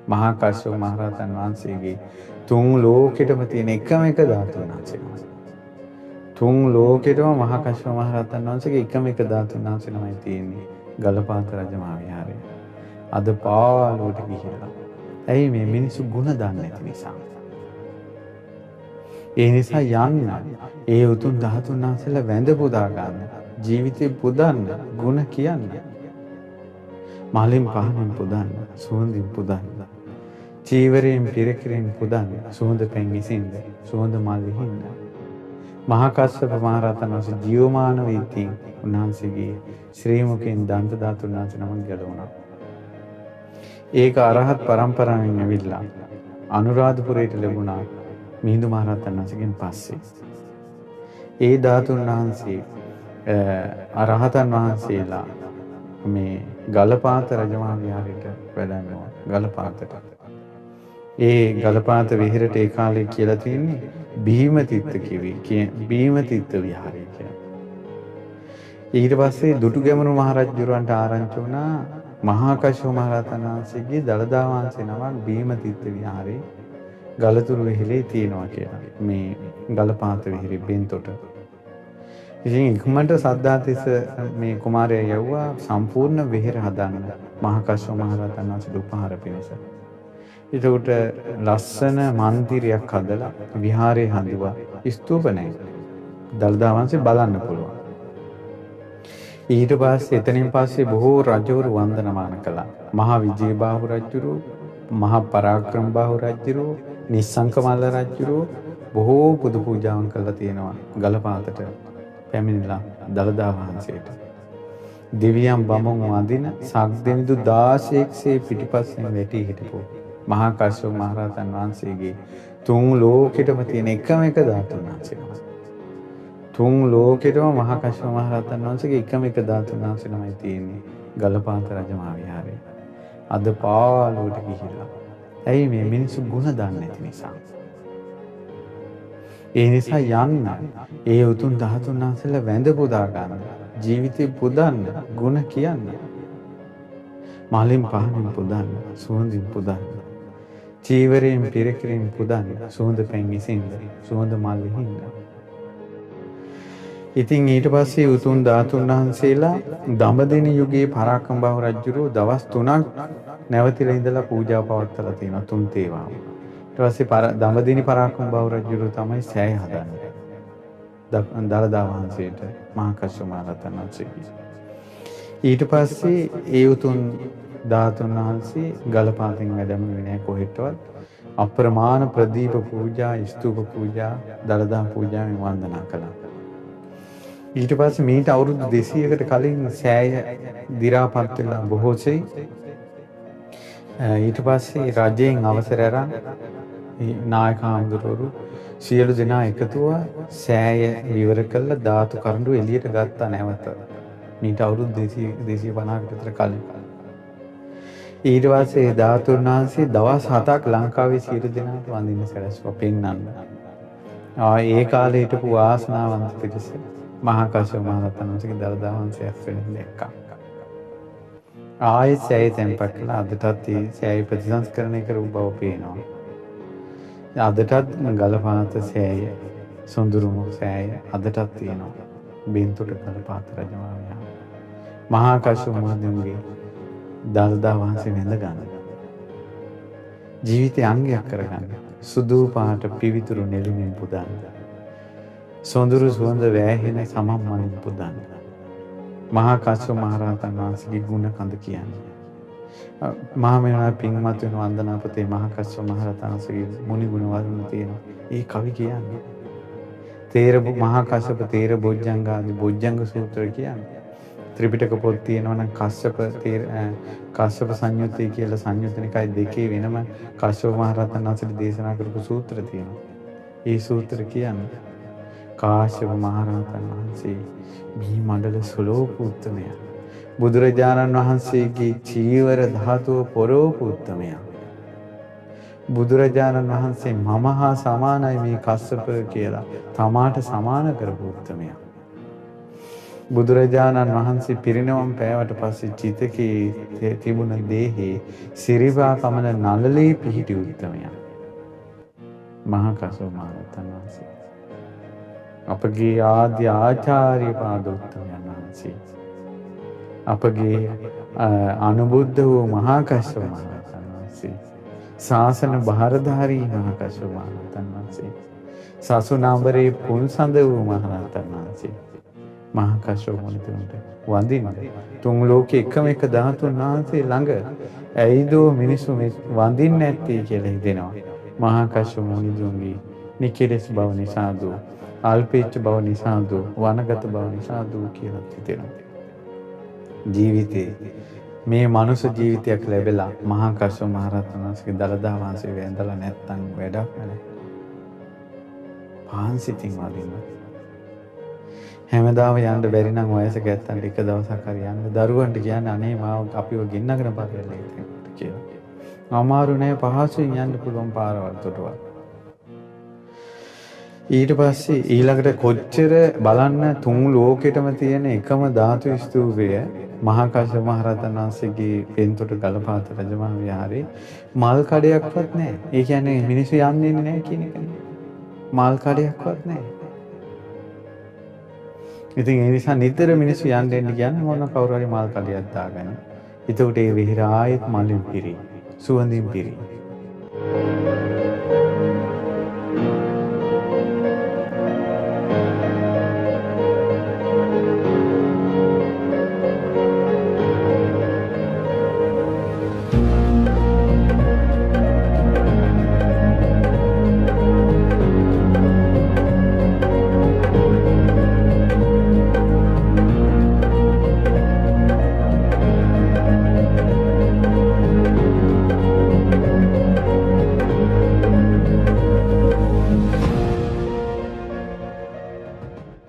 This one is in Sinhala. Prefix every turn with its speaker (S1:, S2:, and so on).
S1: මහා කාශ්‍යප මහ රහතන් වහන්සේගේ තුන් ලෝකෙටම තියෙන එකම එක ධාතුන් වහන්සේ. තුන් ලෝකෙටම මහා කාශ්‍යප මහ රහතන් වහන්සේගේ එකම එක ධාතුන් වහන්සේ නමයි තියෙන්නේ ගලපාත රජ මහා විහාරයේ. අද පාළුවට ගිහිල්ලා. ඇයි මේ මිනිස්සු ಗುಣ දන්නේ නැති නිසා. ඒ නිසා යන්න ඒ උතුම් ධාතුන් වහන්සේලා වැඳ පුදා ගන්න. ජීවිතේ පුදන්න, ಗುಣ කියන්න. මාලින් පහනින් පුදන්න, සුවඳින් පුදන්න. චීවරයෙන් පිරකිරින් පුදන්න, සුවඳ පැන් ඉසින්ද, සුවඳ මල් විහින්න. මහා කාශ්‍යප මහ රහතන් වහන්සේ ජීවමාන වීතින් උන්වහන්සේගේ ශ්‍රී මුඛයෙන් දන්ත ධාතුන් වහන්සේ නමක් ගැලවුණා. ඒක අරහත් පරම්පරාවෙන් ඇවිල්ලා අනුරාධපුරයට ලැබුණා මිහිඳු මහ රහතන් වහන්සේගෙන් පස්සේ. ඒ ධාතුන් වහන්සේ අරහතන් වහන්සේලා මේ ගලපාත රජමහා විහාරයට වැඩමවා ගලපාතට. ඒ ගලපාත විහෙරට ඒ කාලේ කියලා තියෙන්නේ බීමතිත්ත බීමතිත්ත විහාරය කියලා. ඊට පස්සේ දුටුගැමුණු මහරජුරවන්ට ආරංචි වුණා මහා කාශ්‍යප මහ රහතන් වහන්සේගේ දළදා වහන්සේ නමක් බීමතිත්ත විහාරේ ගලතුරු විහිලේ තියෙනවා කියලා. මේ ගලපාත විහිරේ බෙන්තොට. ඉතින් ඉක්මනට සද්ධාතිස්ස මේ කුමාරයා යවුවා සම්පූර්ණ විහෙර හදන්න මහා කාශ්‍යප මහ රහතන් වහන්සේට උපහාර පිණිස. ඒකට ලස්සන මන්දිරයක් හදලා විහාරේ හදුවා. ස්තූප නැහැ. දළදා වහන්සේ බලන්න පුළුවන්. ඊට පස්සේ එතනින් පස්සේ බොහෝ රජවරු වන්දනමාන කළා. මහා විජයබාහු රජුරු, මහා පරාක්‍රමබාහු රජුරු, නිස්සංක මල්ල රජුරු බොහෝ පුද පූජාවන් කළා තියෙනවා ගලපාතට පැමිණිලා දළදා වහන්සේට. දෙවියන් බඹුන් වඳින සක්දෙවිඳු 16ක්සේ පිටිපස්සෙන් වැටි හිටපු මහා කාශ්‍යප මහ රහතන් වහන්සේගේ තුන් ලෝකෙටම තියෙන එකම එක ධාතුන් වහන්සේ. තුන් ලෝකෙටම මහා කාශ්‍යප මහ රහතන් වහන්සේගේ එකම එක ධාතුන් වහන්සේ නමයි තියෙන්නේ ගලපාත රජ මහා විහාරයේ. අද පාළුවට ගිහිල්ලා. ඇයි මේ මිනිස්සු ಗುಣ දන්නේ නැති නිසා. ඒ නිසා යන්න ඒ උතුම් ධාතුන් වහන්සේලා වැඳ පුදා ගන්න. ජීවිතේ පුදන්න, ಗುಣ කියන්න. මාලින් පහනින් පුදන්න, සුවඳින් පුදන්න. චීවරයෙන් පිරකිරින් පුදන්න, සුවඳ පැන් ඉසින්ද, සුවඳ මල් විහින්න. ඉතින් ඊට පස්සේ උතුම් ධාතුන් වහන්සේලා දඹදෙණි යුගයේ පරාක්‍රමබාහු රජුරෝ දවස් 3ක් නැවතිලා ඉඳලා පූජා පවත්වලා තියෙනවා තුන් තේවාම. ඊට පස්සේ දඹදෙණි පරාක්‍රමබාහු රජුරෝ තමයි සෑය හදන්නේ. දළදා වහන්සේට මහා කාශ්‍යප මහ රහතන් වහන්සේගේ. ඊට පස්සේ ඒ උතුම් ධාතුන් වහන්සේ ගලපාතෙන් වැඩමෙන්නේ නැහැ කොහෙටවත්. අප්‍රමාණ ප්‍රදීප පූජා, ස්තූප පූජා, දළදා පූජාවෙන් වන්දනා කළා. ඊට පස්සේ මීට අවුරුදු 200කට කලින් සෑය දි รา පත් වෙලා බොහෝසෙයි. ඊට පස්සේ රජයෙන් අවසර අරන් නායක හඳුරවරු සියලු දෙනා එකතුව සෑය විවර කළ ධාතු කරඬු එළියට ගත්තා නැවත. මීට අවුරුදු 250කට විතර කලින්. ඊට පස්සේ ධාතුන් වහන්සේ දවස් 7ක් ලංකාවේ සියලු දෙනාට වඳින්න සැලැස්සුවා පෙන්වන්න. ඒ කාලේ හිටපු වාසනාවන්ත පිරිස මහා කාශ්‍යප මහ රහතන් වහන්සේගේ දළදා වහන්සේ ඇස්වෙන් දැක්කා. ආයෙත් සෑය තැන්පත් කළා. අදටත් ඒ සෑය ප්‍රතිසංස්කරණය කරු බව පේනවා. අදටත් ගලපාත සෑය, සොඳුරුමු සෑය අදටත් තියෙනවා. බෙන්තොට ගලපාත රජමහා විහාරය. මහා කාශ්‍යප මහදෙව්ගේ දළදා වහන්සේ වැඳ ගන්න. ජීවිතේ අංගයක් කරගන්න. සුදු පාට පිවිතුරු නෙළුමින් පුදන්න. සොඳුරු සුවඳ වෑහෙන සමම් මලින් පුදන්න. මහා කාශ්‍යප මහ රහතන් වහන්සේගේ ගුණ කඳ කියන්නේ. මහා මෙවුනා පින්වත් වෙන වන්දනාපතේ මහා කාශ්‍යප මහ රහතන් වහන්සේගේ මුනි ගුණ වර්ණ තියෙනවා. ඒ කවි කියන්නේ. මහා කාශ්‍යප තේර බොජ්ජංග ආදී බොජ්ජංග සූත්‍ර කියන්නේ. ත්‍රිපිටක පොත් තියෙනවා නම් කාශ්‍යප සංයුත්තේ කියලා සංයුත්තනිකයි දෙකේ වෙනම කාශ්‍යප මහ රහතන් වහන්සේ දේශනා කරපු සූත්‍ර තියෙනවා. ඒ සූත්‍ර කියන්නේ කාශ්‍යප මහ රහතන් වහන්සේ බී මණ්ඩල සුලෝප උත්තමයා. බුදුරජාණන් වහන්සේගේ චීවර ධාතුව පොරෝප උත්තමයා. බුදුරජාණන් වහන්සේ මම හා සමානයි මේ කස්සප කියලා තමාට සමාන කරපු උත්තමයා. බුදුරජාණන් වහන්සේ පිරිනවම් පෑවට පස්සේ චිතකේ තිබුණ දේහේ සිරිවා කමල නළලේ පිහිටි උත්තමයන් මහා කස්සප මහ රහතන් වහන්සේ. අපගේ ආද්‍ය ආචාර්ය පාදෝත්තමයන් වහන්සේ. අපගේ අනුබුද්ධ වූ මහා කස්සප මහ රහතන් වහන්සේ. ශාසන භාරධාරී මහා කස්සප මහ රහතන් වහන්සේ. සසුනාඹරේ පුන්සඳ වූ මහ රහතන් වහන්සේ. මහා කස්සප මුනිතුන්ට වඳින්න තුන් ලෝකේ එකම එක ධාතුන් වහන්සේ ළඟ ඇයිදෝ මිනිසු වඳින්නේ නැත්තේ කියලා හිතෙනවා. මහා කස්සප මුනිතුන්ගේ නිකලස් බව නිසාද අල්පේච්ඡ බව නිසාද වනගත බව නිසාද කියලා හිතෙනවා. ජීවිතේ මේ මනුෂ්‍ය ජීවිතයක් ලැබෙලා මහා කස්සප මහ රහතන් වහන්සේගේ දළදා වහන්සේ වැඳලා නැත්තම් වැඩක් නැහැ. පාන්සිතින් වදින්න. හැමදාම යන්න බැරි නම් වයසක ඇත්තන්ට එක දවසක් හරි යන්න. දරුවන්ට කියන්නේ අනේ මාව අපිව ගෙන්නගෙන පස්සෙල්ල කියලා. අමාරු නෑ පහසුවෙන් යන්න පුළුවන් පාරවල් තොටවල්. ඊට පස්සේ ඊළඟට කොච්චර බලන්න තුන් ලෝකෙටම තියෙන එකම ධාතු ස්තූපය මහා කස්සප මහ රහතන් වහන්සේගේ පෙන්තොට ගලපාත රජමහා විහාරේ මල් කඩයක්වත් නැහැ. ඒ කියන්නේ මිනිස්සු යන්නේ නැහැ කියන එකනේ. මල් කඩයක්වත් නැහැ. ඉතින් ඒ නිසා නිතර මිනිස්සු යන්න දෙන්න කියන්නේ මොන කවුරු හරි මල් කඩයක් දාගන්න. එතකොට ඒ විහිර ආයෙත් මලින් පිරි. සුවඳින් පිරි.